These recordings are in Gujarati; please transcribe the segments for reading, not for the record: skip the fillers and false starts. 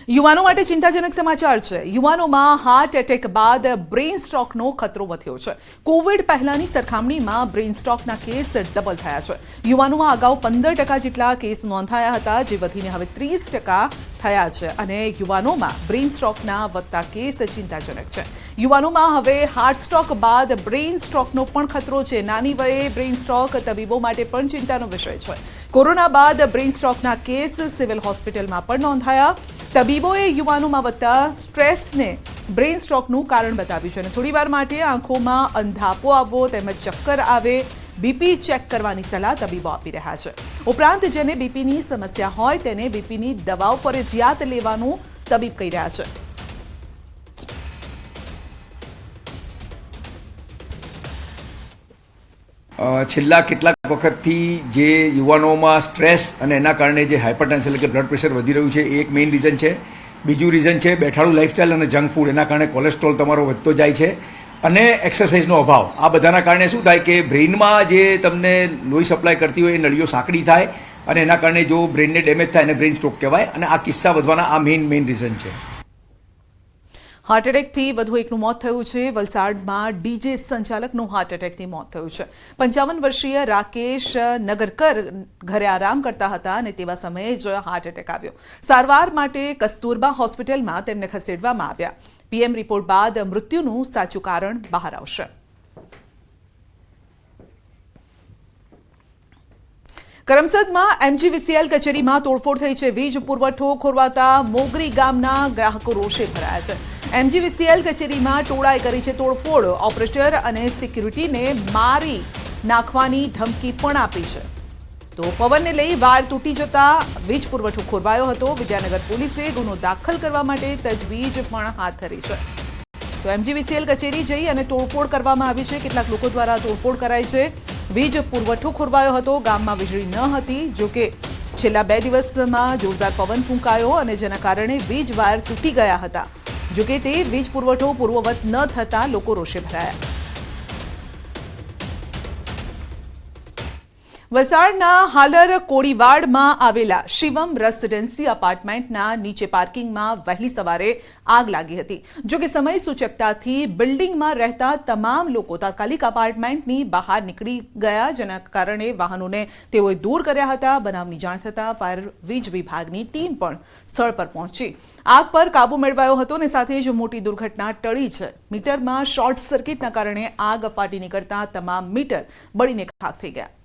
યુવાનો માટે ચિંતાજનક સમાચાર છે। યુવાનોમાં હાર્ટ એટેક બાદ બ્રેઇન સ્ટ્રોકનો ખતરો વધ્યો છે। કોવિડ પહેલાની સરખામણીમાં બ્રેઇન સ્ટ્રોકના કેસ ડબલ થયા છે। યુવાનોમાં અગાઉ 15% જેટલા કેસ નોંધાયા હતા, જે વધીને હવે 30% થયા છે અને યુવાનોમાં બ્રેઇન સ્ટ્રોકના વધતા કેસ ચિંતાજનક છે। યુવાનોમાં હવે હાર્ટ સ્ટ્રોક બાદ બ્રેઇન સ્ટ્રોકનો પણ ખતરો છે। નાની વયે બ્રેઇન સ્ટ્રોક તબીબો માટે પણ ચિંતાનો વિષય છે। કોરોના બાદ બ્રેઇન સ્ટ્રોકના કેસ સિવિલ હોસ્પિટલમાં પણ નોંધાયા। તબીબોએ યુવાનોમાં વધતા સ્ટ્રેસને બ્રેઇન સ્ટ્રોકનું કારણ બતાવ્યું છે અને થોડીવાર માટે આંખોમાં અંધાપો આવવો તેમજ ચક્કર આવે, બીપી ચેક કરવાની સલાહ તબીબો આપી રહ્યા છે। ઉપરાંત જેને બીપીની સમસ્યા હોય તેને બીપીની દવાઓ ફરજિયાત લેવાનું તબીબ કહી રહ્યા છે। છેલ્લા કેટલાક વખતથી જે યુવાનોમાં સ્ટ્રેસ અને એના કારણે જે હાઇપરટેન્શન એટલે કે બ્લડ પ્રેશર વધી રહ્યું છે એ એક મેઇન રીઝન છે। બીજું રીઝન છે બેઠાડું લાઇફસ્ટાઇલ અને જંક ફૂડ, એના કારણે કોલેસ્ટ્રોલ તમારો વધતો જાય છે અને એક્સરસાઇઝનો અભાવ। આ બધાના કારણે શું થાય કે બ્રેઇનમાં જે તમને લોહી સપ્લાય કરતી હોય એ નળીઓ સાંકડી થાય અને એના કારણે જો બ્રેઇનને ડેમેજ થાય એને બ્રેઇન સ્ટ્રોક કહેવાય અને આ કિસ્સા વધવાના આ મેઇન રીઝન છે। હાર્ટ એટેકથી વધુ એકનું મોત થયું છે। વલસાડમાં ડીજે સંચાલકનું હાર્ટ એટેકથી મોત થયું છે। 55 વર્ષીય રાકેશ નગરકર ઘરે આરામ કરતા હતા અને તેવા સમયે જ હાર્ટ એટેક આવ્યો। સારવાર માટે કસ્તુરબા હોસ્પિટલમાં તેમને ખસેડવામાં આવ્યા। પીએમ રિપોર્ટ બાદ મૃત્યુનું સાચું કારણ બહાર આવશે। કરમસદમાં એમજીવીસીએલ કચેરીમાં તોડફોડ થઈ છે। વીજ પુરવઠો ખોરવાતા મોગરી ગામના ગ્રાહકો રોષે ભરાયા છે। એમજીવીસીએલ કચેરીમાં ટોળાએ કરી છે તોડફોડ। ઓપરેટર અને સિક્યુરિટીને મારી નાખવાની ધમકી પણ આપી છે। તો પવનને લઈ વાયર તૂટી જતા વીજ પુરવઠો ખોરવાયો હતો। વિદ્યાનગર પોલીસે ગુનો દાખલ કરવા માટે તજવીજ પણ હાથ ધરી છે। તો એમજીવીસીએલ કચેરી જઈ અને તોડફોડ કરવામાં આવી છે। કેટલાક લોકો દ્વારા તોડફોડ કરાઈ છે। વીજ પુરવઠો ખોરવાયો હતો। ગામમાં વીજળી ન હતી, જોકે છેલ્લા 2 દિવસમાં જોરદાર પવન ફૂંકાયો અને જેના કારણે વીજ વાયર તૂટી ગયા હતા। જોકે તે વીજ પુરવઠો પૂર્વવત ન થતા લોકો રોષે ભરાયા। વલસાડના હાલર કોળીવાડમાં આવેલા શિવમ રેસિડેન્સી અપાર્ટમેન્ટના નીચે પાર્કિંગમાં વહેલી સવારે આગ લાગી હતી। જોકે સમય સૂચકતાથી બિલ્ડિંગમાં રહેતા તમામ લોકો તાત્કાલિક અપાર્ટમેન્ટની બહાર નીકળી ગયા, જેના કારણે વાહનોને તેઓએ દૂર કર્યા હતા। બનાવની જાણ થતાં ફાયર વીજ વિભાગની ટીમ પણ સ્થળ પર પહોંચી આગ પર કાબુ મેળવાયો હતો અને સાથે જ મોટી દુર્ઘટના ટળી છે। મીટરમાં શોર્ટ સર્કિટના કારણે આગ ફાટી નીકળતા તમામ મીટર બળીને ખાખ થઈ ગયા।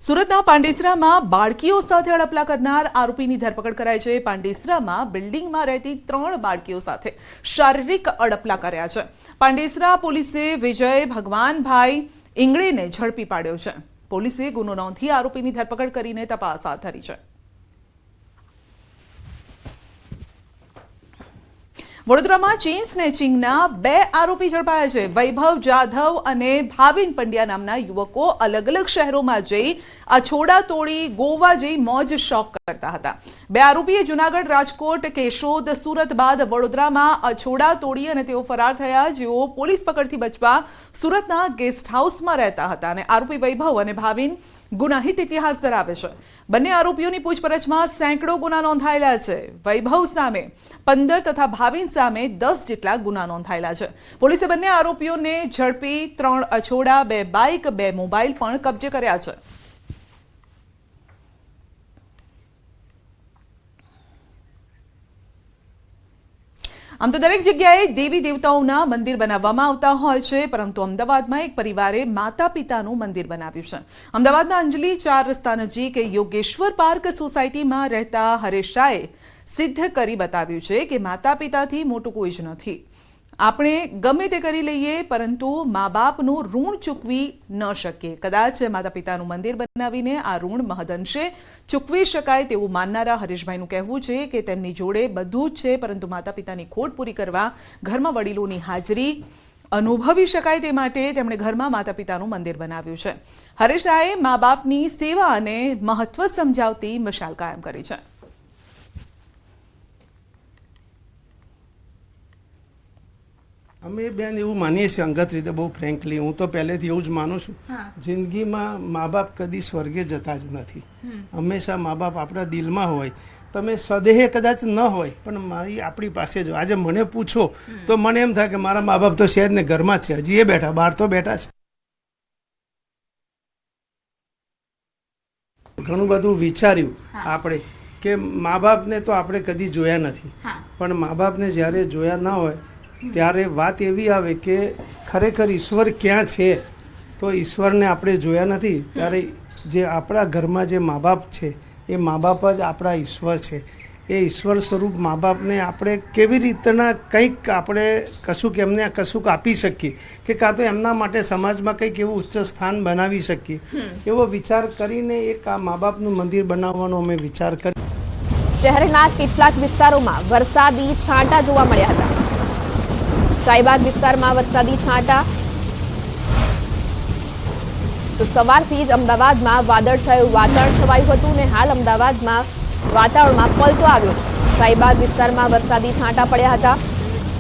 સુરતના પાંડેસરામાં બાળકીઓ સાથે અડપલા કરનાર આરોપીની ધરપકડ કરાઈ છે। પાંડેસરામાં બિલ્ડિંગમાં રહેતી 3 બાળકીઓ સાથે શારીરિક અડપલા કર્યા છે। પાંડેસરા પોલીસે વિજય ભગવાનભાઈ ઇંગળેને ઝડપી પાડ્યો છે। પોલીસે ગુનો નોંધી આરોપીની ધરપકડ કરીને તપાસ હાથ ધરી છે। વડોદરામાં ચેઇન સ્નેચિંગના 2 આરોપી ઝડપાયા છે। વૈભવ જાધવ અને ભાવિન પંડ્યા નામના યુવકો અલગ અલગ શહેરોમાં જઈ અછોડા તોડી ગોવા જઈ મોજ શોખ કરતા હતા। 2 આરોપીએ જૂનાગઢ, રાજકોટ, કેશોદ, સુરત બાદ વડોદરામાં અછોડા તોડી અને તેઓ ફરાર થયા, જેઓ પોલીસ પકડથી બચવા સુરતના ગેસ્ટ હાઉસમાં રહેતા હતા અને આરોપી વૈભવ અને ભાવિન ગુનાહિત ઇતિહાસ ધરાવે છે। બંને આરોપીઓની પૂછપરછમાં સેંકડો ગુના નોંધાયેલા છે। વૈભવ સામે 15 તથા ભાવિન સામે 10 જેટલા ગુના નોંધાયેલા છે। પોલીસે બંને આરોપીઓને ઝડપી 3 અછોડા, 2 બાઇક, 2 મોબાઈલ પણ કબજે કર્યા છે। આમ તો દરેક જગ્યાએ દેવી દેવતાઓના મંદિર બનાવવામાં આવતા હોય છે, પરંતુ અમદાવાદમાં એક પરિવારે માતા પિતાનું મંદિર બનાવ્યું છે। અમદાવાદના અંજલી 4 રસ્તા નજીક યોગેશ્વર પાર્ક સોસાયટીમાં રહેતા હરેશ શાહે સિદ્ધ કરી બતાવ્યું છે કે માતા પિતાથી મોટું કોઈ જ નથી। આપણે ગમે તે કરી લઈએ, પરંતુ મા બાપનું ઋણ ચૂકવી ન શકીએ। કદાચ માતા પિતાનું મંદિર બનાવીને આ ઋણ મહદઅંશે ચૂકવી શકાય તેવું માનનારા હરેશભાઈનું કહેવું છે કે તેમની જોડે બધું જ છે, પરંતુ માતા પિતાની ખોટ પૂરી કરવા ઘરમાં વડીલોની હાજરી અનુભવી શકાય તે માટે તેમણે ઘરમાં માતા પિતાનું મંદિર બનાવ્યું છે। હરેશ શાહે મા બાપની સેવા અને મહત્વ સમજાવતી મશાલ કાયમ કરી છે। અમે બેન એવું માનીએ છીએ અંગત રીતે, બહુ ફ્રેન્કલી. હું તો પહેલેથી એવું જ માનું છું, જિંદગીમાં મા બાપ કદી સ્વર્ગે જતા જ નથી. હંમેશા મા બાપ આપણા દિલમાં હોય. તમે સદેહે કદાચ ન હોય પણ મારી આપણી પાસે જો આજે મને પૂછો તો મને એમ થાય કે મારા મા બાપ તો છે જ ને, ઘરમાં જ છે, હજી એ બેઠા, બહાર તો બેઠા છે. ઘણું બધું વિચાર્યું આપણે કે મા બાપને તો આપણે કદી જોયા નથી, પણ મા બાપને જ્યારે જોયા ના હોય ત્યારે વાત એવી આવે કે ખરેખર ઈશ્વર ક્યાં છે. તો ઈશ્વરને આપણે જોયા નથી ત્યારે જે આપણા ઘરમાં જે મા બાપ છે એ મા બાપ જ આપણા ઈશ્વર છે. એ ઈશ્વર સ્વરૂપ મા બાપને આપણે કેવી રીતના કંઈક આપણે કશુંક એમને કશુંક આપી શકીએ કે કાં તો એમના માટે સમાજમાં કંઈક એવું ઉચ્ચ સ્થાન બનાવી શકીએ, એવો વિચાર કરીને એક આ મા બાપનું મંદિર બનાવવાનો અમે વિચાર કર્યો. શહેરના કેટલાક વિસ્તારોમાં વરસાદી છાંટા જોવા મળ્યા હતા. શાહીબાગ વિસ્તારમાં વરસાદી છાંટા. તો સવારથી જ અમદાવાદમાં વાદળછાયું વાતાવરણ છવાયું હતું અને હાલ અમદાવાદમાં વાતાવરણમાં પલટો આવ્યો છે. શાહીબાગ વિસ્તારમાં વરસાદી છાંટા પડ્યા હતા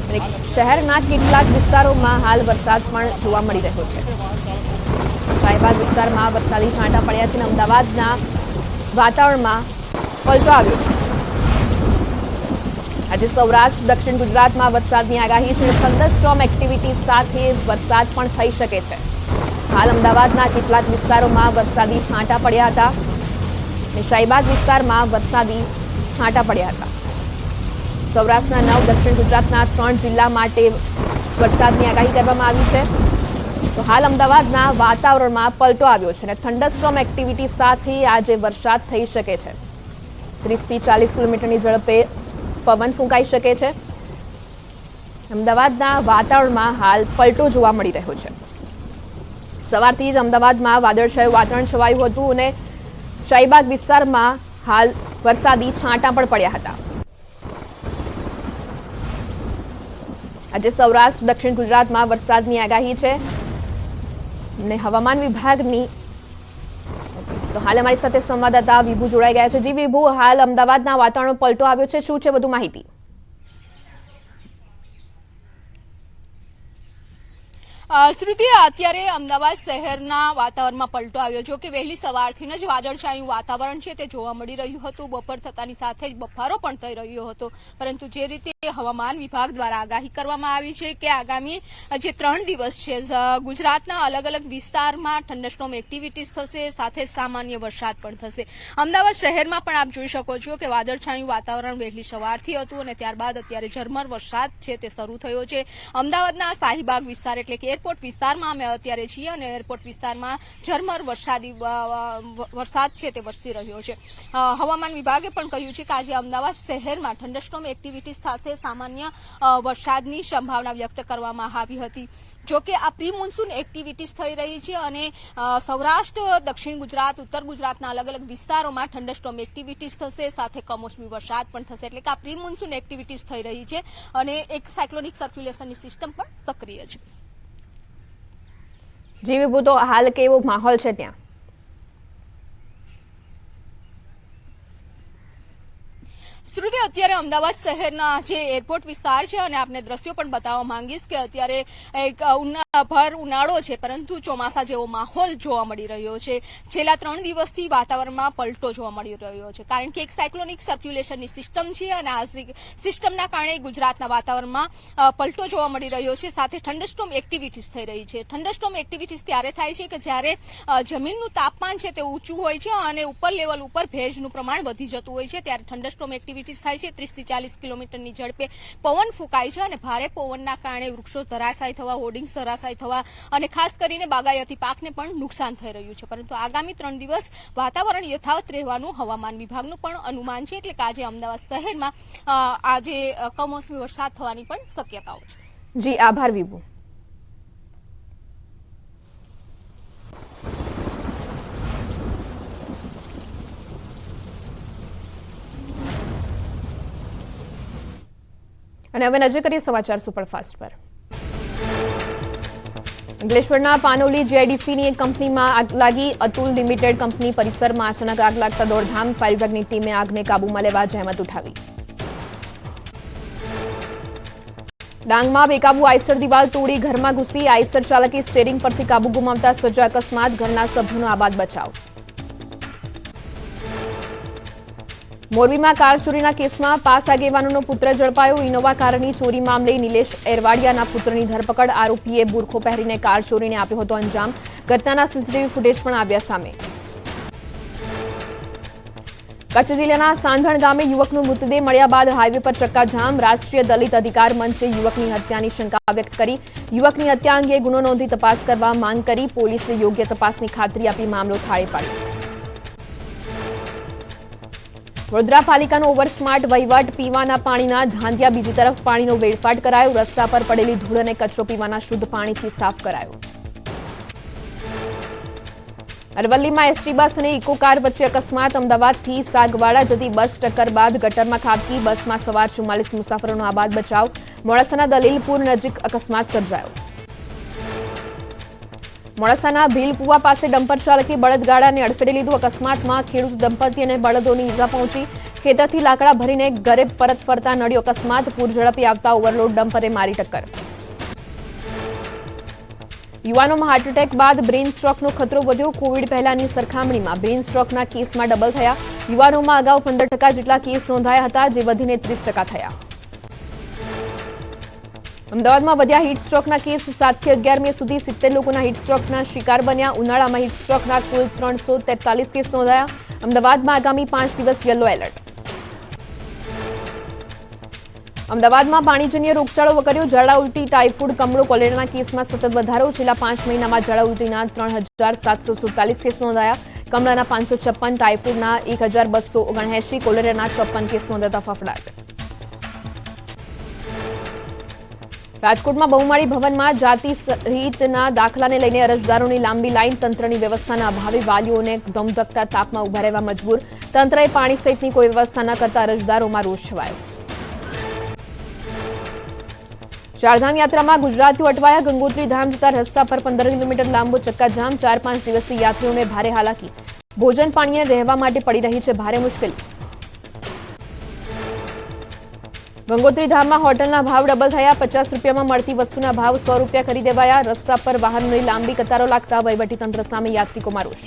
અને શહેરના કેટલાક વિસ્તારોમાં હાલ વરસાદ પણ જોવા મળી રહ્યો છે. શાહીબાગ વિસ્તારમાં વરસાદી છાંટા પડ્યા છે અને અમદાવાદના વાતાવરણમાં પલટો આવ્યો છે. આજે સૌરાષ્ટ્ર દક્ષિણ ગુજરાતમાં વરસાદની આગાહી છે. થંડરસ્ટોર્મ એક્ટિવિટી સાથે વરસાદ પણ થઈ શકે છે. હાલ અમદાવાદના કેટલાક વિસ્તારોમાં વરસાદી છાંટા પડ્યા હતા અને શાહીબાગ વિસ્તારમાં વરસાદી છાંટા પડ્યા હતા. સૌરાષ્ટ્રના 9, દક્ષિણ ગુજરાતના 3 જિલ્લા માટે વરસાદની આગાહી કરવામાં આવી છે. તો હાલ અમદાવાદના વાતાવરણમાં પલટો આવ્યો છે અને થંડરસ્ટોર્મ એક્ટિવિટી સાથે આજે વરસાદ થઈ શકે છે. 30 થી 40 કિલોમીટરની ઝડપે પવન ફૂંકાઈ શકે છે. અમદાવાદના વાતાવરણમાં હાલ પલટો જોવા મળી રહ્યો છે. સવારથી જ અમદાવાદમાં વાદળછાયું વાતાવરણ છવાયું હતું અને શાહીબાગ વિસ્તારમાં હાલ વરસાદી છાંટા પણ પડ્યા હતા. આજે સૌરાષ્ટ્ર દક્ષિણ ગુજરાતમાં વરસાદની આગાહી છે અને હવામાન વિભાગની. તો હાલ અમારી સાથે સંવાદદાતા વિભુ જોડાઈ ગયા છે. જી વિભુ, હાલ અમદાવાદના વાતાવરણ પલટો આવ્યો છે, શું છે વધુ માહિતી? શ્રુતિ, અત્યારે અમદાવાદ શહેરના વાતાવરણમાં પલટો આવ્યો. જો કે વહેલી સવારથી જ વાદળછાયું વાતાવરણ છે તે જોવા મળી રહ્યું હતું. બપોર થતાની સાથે જ બફારો પણ થઈ રહ્યો હતો, પરંતુ જે રીતે હવામાન વિભાગ દ્વારા આગાહી કરવામાં આવી છે કે આગામી જે 3 દિવસ છે ગુજરાતના અલગ અલગ વિસ્તારમાં થંડરસ્ટોર્મ એક્ટિવિટીઝ થશે, સાથે સામાન્ય વરસાદ પણ થશે. અમદાવાદ શહેરમાં પણ આપ જોઈ શકો છો કે વાદળછાયું વાતાવરણ વહેલી સવારથી હતું અને ત્યારબાદ અત્યારે ઝરમર વરસાદ છે તે શરૂ થયો છે. અમદાવાદના શાહીબાગ વિસ્તાર એટલે કે એરપોર્ટ વિસ્તારમાં અમે અત્યારે છીએ અને એરપોર્ટ વિસ્તારમાં ઝરમર વરસાદ છે તે વરસી રહ્યો છે. હવામાન વિભાગે પણ કહ્યું છે કે આજે અમદાવાદ શહેરમાં થંડરસ્ટોર્મ એક્ટિવિટીઝ સાથે સામાન્ય વરસાદની સંભાવના વ્યક્ત કરવામાં આવી હતી. જો કે આ પ્રી મોન્સૂન એક્ટિવિટીઝ થઈ રહી છે અને સૌરાષ્ટ્ર, દક્ષિણ ગુજરાત, ઉત્તર ગુજરાતના અલગ અલગ વિસ્તારોમાં થંડરસ્ટોર્મ એક્ટિવિટીઝ થશે, સાથે કમોસમી વરસાદ પણ થશે. એટલે કે આ પ્રી મોન્સૂન એક્ટિવિટીઝ થઈ રહી છે અને એક સાયક્લોનિક સર્ક્યુલેશનની સિસ્ટમ પણ સક્રિય છે. જી વિભુ, તો હાલ કેવો માહોલ છે ત્યાં? શ્રુતિ, અત્યારે અમદાવાદ શહેરના જે એરપોર્ટ વિસ્તાર છે અને આપને દ્રશ્યો પણ બતાવવા માંગીશ કે અત્યારે એક ભર ઉનાળો છે પરંતુ ચોમાસા જેવો માહોલ જોવા મળી રહ્યો છે. છેલ્લા 3 દિવસથી વાતાવરણમાં પલટો જોવા મળી રહ્યો છે કારણ કે એક સાયક્લોનિક સર્ક્યુલેશનની સિસ્ટમ છે અને આ સિસ્ટમના કારણે ગુજરાતના વાતાવરણમાં પલટો જોવા મળી રહ્યો છે. સાથે થંડરસ્ટોર્મ એક્ટિવિટીઝ થઈ રહી છે. થંડરસ્ટોર્મ એક્ટિવિટીઝ ત્યારે થાય છે કે જ્યારે જમીનનું તાપમાન છે તે ઊંચું હોય છે અને ઉપર લેવલ ઉપર ભેજનું પ્રમાણ વધી જતું હોય છે ત્યારે થંડરસ્ટોર્મ એક્ટિવિટીઝ થાય છે. 30 થી 40 કિલોમીટરની ઝડપે પવન ફૂંકાય છે અને ભારે પવનના કારણે વૃક્ષો ધરાશાયી થવા, હોર્ડિંગ્સ ધરાશાયી થવા અને ખાસ કરીને બાગાયતી પાકને પણ નુકસાન થઈ રહ્યું છે. પરંતુ આગામી 3 દિવસ વાતાવરણ યથાવત રહેવાનું હવામાન વિભાગનું પણ અનુમાન છે. એટલે કે આજે અમદાવાદ શહેરમાં આજે કમોસમી વરસાદ થવાની પણ શક્યતાઓ છે. જી આભાર વિભુ. અને હવે નજર કરીએ સમાચાર સુપરફાસ્ટ પર. અંકલેશ્વરના પાનોલી જીઆઈડીસીની એક કંપનીમાં આગ લાગી. અતુલ લિમિટેડ કંપની પરિસરમાં અચાનક આગ લાગતા દોડધામ. ફાયર વિભાગની ટીમે આગને કાબૂમાં લેવા જહેમત ઉઠાવી. ડાંગમાં બેકાબુ આઈસર દિવાલ તોડી ઘરમાં ઘૂસી આઈસર ચાલકે સ્ટીયરિંગ પરથી કાબુ ગુમાવતા સર્જાયો અકસ્માત, ઘરના સભ્યોનો આબાદ બચાવ. મોરબીમાં કાર ચોરીના કેસમાં પાસ આગેવાનોનો પુત્ર ઝડપાયો. ઇનોવા કારની ચોરી મામલે નિલેશ એરવાડિયાના પુત્રની ધરપકડ. આરોપીએ બુરખો પહેરીને કાર ચોરીને આપ્યો હતો અંજામ. ઘટનાના સીસીટીવી ફૂટેજ પણ આવ્યા સામે. કચ્છ જિલ્લાના સાંધણ ગામે યુવકનો મૃતદેહ મળ્યા બાદ હાઈવે પર ચક્કાજામ. રાષ્ટ્રીય દલિત અધિકાર મંચે યુવકની હત્યાની શંકા વ્યક્ત કરી. યુવકની હત્યા અંગે ગુનો નોંધી તપાસ કરવા માંગ કરી. પોલીસે યોગ્ય તપાસની ખાતરી આપી મામલો થાળે પાડ્યો. વડોદરા પાલિકાનો ઓવરસ્માર્ટ વહીવટ. પીવાના પાણીના ધાંધિયા. બીજી તરફ પાણીનો વેડફાટ કરાયો. રસ્તા પર પડેલી ધૂળ અને કચરો પીવાના શુદ્ધ પાણીથી સાફ કરાયો. અરવલ્લીમાં એસટી બસ અને ઇકો કાર વચ્ચે અકસ્માત. અમદાવાદથી સાગવાડા જતી બસ ટક્કર બાદ ગટરમાં ખાબકી. બસમાં સવાર 44 મુસાફરોનો આબાદ બચાવ. મોડાસાના દલીલપુર નજીક અકસ્માત સર્જાયો. મોડાસાના ભીલકુવા પાસે ડમ્પર ચાલકે બળદગાડાને અડફેટે લીધું. અકસ્માતમાં ખેડૂત દંપતી અને બળદોની ઈજા પહોંચી. ખેતરથી લાકડા ભરીને ઘરે પરત ફરતા નડ્યો અકસ્માત. પૂર ઝડપી આવતા ઓવરલોડ ડમ્પરે મારી ટક્કર. યુવાનોમાં હાર્ટ એટેક બાદ બ્રેઇન સ્ટ્રોકનો ખતરો વધ્યો. કોવિડ પહેલાની સરખામણીમાં બ્રેઇન સ્ટ્રોકના કેસમાં ડબલ થયા. યુવાનોમાં અગાઉ 15% જેટલા કેસ નોંધાયા હતા, જે વધીને 30% થયા. અમદાવાદમાં વધ્યા હીટ સ્ટ્રોકના કેસ. 7 થી 11 મે સુધી 70 લોકોના હીટ સ્ટ્રોકના શિકાર બન્યા. ઉનાળામાં હીટ સ્ટ્રોકના કુલ 343 કેસ નોંધાયા. અમદાવાદમાં આગામી 5 દિવસ યલો એલર્ટ. અમદાવાદમાં પાણીજન્ય રોગચાળો વકર્યો. ઝાડા ઉલટી, ટાઇફોઇડ, કમળો, કોલેરાના કેસમાં સતત વધારો. છેલ્લા 5 મહિનામાં ઝાડા ઉલટીના 3747 કેસ નોંધાયા. કમળાના 556, ટાઇફોઇડના 1279, કોલેરાના 54 કેસ નોંધાતા ફફડાટ. રાજકોટમાં બહુમાળી ભવનમાં જાતિ સહિતના દાખલાને લઈને અરજદારોની લાંબી લાઈન. તંત્રની વ્યવસ્થાના અભાવે વાલીઓને ધમધકતા તાપમાં ઉભા રહેવા મજબૂર. તંત્રએ પાણી સહિતની કોઈ વ્યવસ્થા ન કરતા અરજદારોમાં રોષ છવાયો. ચારધામ યાત્રામાં ગુજરાતીઓ અટવાયા. ગંગોત્રી ધામ જતા રસ્તા પર 15 કિલોમીટર લાંબો ચક્કાજામ. 4-5 દિવસથી યાત્રીઓને ભારે હાલાકી. ભોજન પાણીએ રહેવા માટે પડી રહી છે ભારે મુશ્કેલી. ગંગોત્રી ધામમાં હોટલના ભાવ ડબલ થયા. 50 રૂપિયામાં મળતી વસ્તુના ભાવ 100 રૂપિયા કરી દેવાયા. રસ્તા પર વાહનોની લાંબી કતારો લાગતા વહીવટીતંત્ર સામે યાત્રિકોમાં રોષ.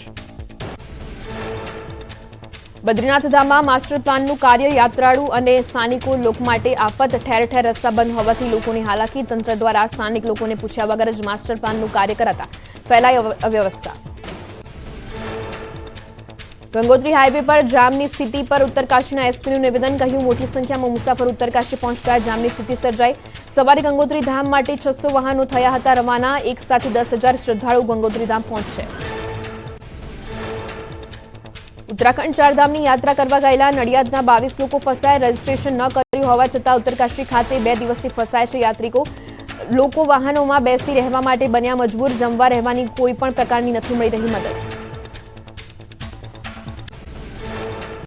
બદ્રીનાથ ધામમાં માસ્ટર પ્લાનનું કાર્ય. યાત્રાળુ અને સ્થાનિકો લોકો માટે આફત. ઠેર ઠેર રસ્તા બંધ હોવાથી લોકોની હાલાકી. તંત્ર દ્વારા સ્થાનિક લોકોને પૂછ્યા વગર જ માસ્ટર પ્લાનનું કાર્ય કરાતા ફેલાઈ અવ્યવસ્થા. ગંગોત્રી હાઈવે પર જામની સ્થિતિ પર ઉત્તરકાશીના એસપીનું નિવેદન. કહ્યું, મોટી સંખ્યામાં મુસાફર ઉત્તરકાશી પહોંચતા જામની સ્થિતિ સર્જાઈ. સવારે ગંગોત્રી ધામ માટે 600 વાહનો થયા હતા રવાના. એક સાથે 10,000 શ્રદ્ધાળુ ગંગોત્રી ધામ પહોંચશે. ઉત્તરાખંડ ચારધામની યાત્રા કરવા ગયેલા નડિયાદના 22 લોકો ફસાયા. રજીસ્ટ્રેશન ન કર્યું હોવા છતાં ઉત્તરકાશી ખાતે 2 દિવસથી ફસાય છે યાત્રિકો. લોકો વાહનોમાં બેસી રહેવા માટે બન્યા મજબૂર. જમવા રહેવાની કોઈ પણ પ્રકારની નથી મળી રહી મદદ.